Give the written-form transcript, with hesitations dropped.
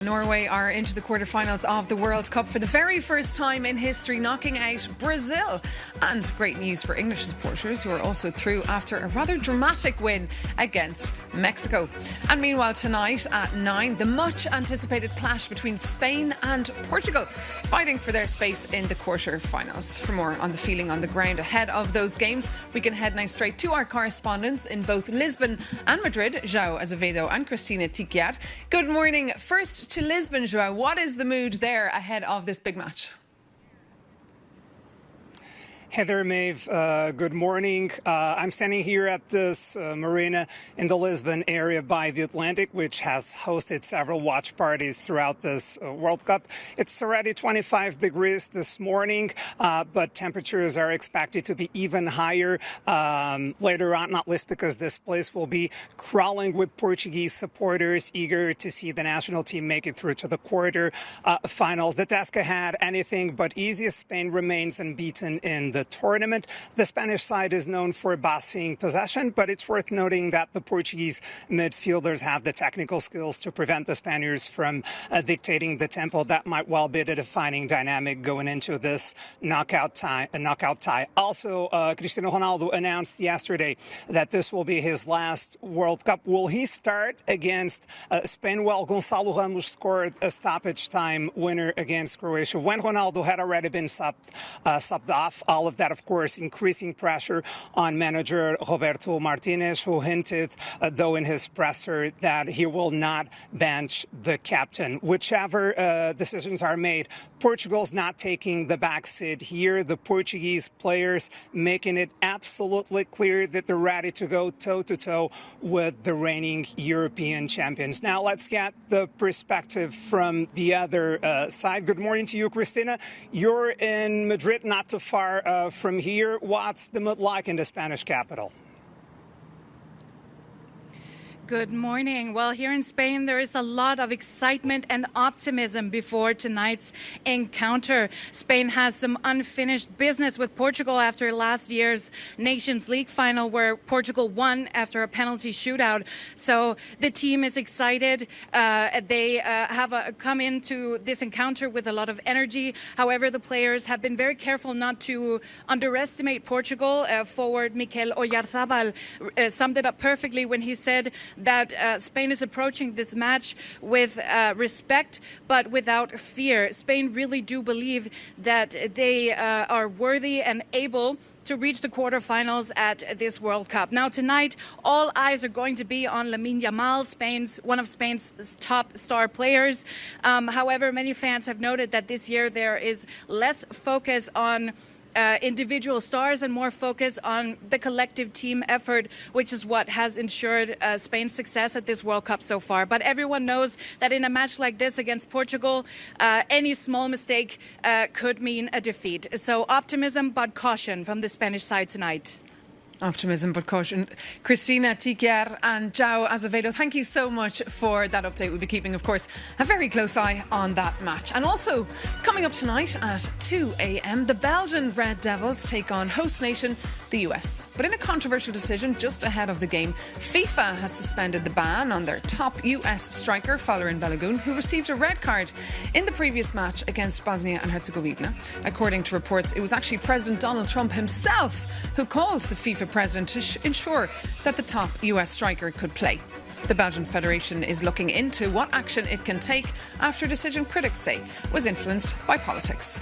Norway are into the quarterfinals of the World Cup for the very first time in history, knocking out Brazil. And great news for English supporters who are also through after a rather dramatic win against Mexico. And meanwhile, tonight at 9, the much anticipated clash between Spain and Portugal, fighting for their space in the quarterfinals. For more on the feeling on the ground ahead of those games, we can head now straight to our correspondents in both Lisbon and Madrid, João Azevedo and Cristina Tiquiar. Good morning. First to Lisbon, João. What is the mood there ahead of this big match? Hey there, Maeve. Good morning. I'm standing here at this marina in the Lisbon area by the Atlantic, which has hosted several watch parties throughout this World Cup. It's already 25 degrees this morning, but temperatures are expected to be even higher later on, not least because this place will be crawling with Portuguese supporters eager to see the national team make it through to the quarter-finals. The task ahead, anything but easy, as Spain remains unbeaten in the tournament. The Spanish side is known for bossing possession, but it's worth noting that the Portuguese midfielders have the technical skills to prevent the Spaniards from dictating the tempo. That might well be the defining dynamic going into this knockout tie. Also, Cristiano Ronaldo announced yesterday that this will be his last World Cup. Will he start against Spain? Well, Gonçalo Ramos scored a stoppage time winner against Croatia when Ronaldo had already been subbed off. All of that, of course, increasing pressure on manager Roberto Martinez, who hinted, though, in his presser that he will not bench the captain. Whichever decisions are made, Portugal's not taking the back seat here. The Portuguese players making it absolutely clear that they're ready to go toe-to-toe with the reigning European champions. Now, let's get the perspective from the other side. Good morning to you, Cristina. You're in Madrid, not too far from here. What's the mood like in the Spanish capital? Good morning. Well, here in Spain, there is a lot of excitement and optimism before tonight's encounter. Spain has some unfinished business with Portugal after last year's Nations League final, where Portugal won after a penalty shootout. So the team is excited. They have come into this encounter with a lot of energy. However, the players have been very careful not to underestimate Portugal. Forward Mikel Oyarzabal summed it up perfectly when he said that Spain is approaching this match with respect, but without fear. Spain really do believe that they are worthy and able to reach the quarterfinals at this World Cup. Now, tonight, all eyes are going to be on Lamine Yamal, one of Spain's top star players. However, many fans have noted that this year there is less focus on individual stars and more focus on the collective team effort, which is what has ensured Spain's success at this World Cup so far. But everyone knows that in a match like this against Portugal, any small mistake could mean a defeat. So optimism but caution from the Spanish side tonight. Optimism but caution. Cristina Tiquiar and João Azevedo, thank you so much for that update. We'll be keeping, of course, a very close eye on that match. And also, coming up tonight at 2 a.m, the Belgian Red Devils take on host nation, the US. But in a controversial decision just ahead of the game, FIFA has suspended the ban on their top US striker, Balorun, who received a red card in the previous match against Bosnia and Herzegovina. According to reports, it was actually President Donald Trump himself who called the FIFA president to ensure that the top US striker could play. The Belgian Federation is looking into what action it can take after a decision critics say was influenced by politics.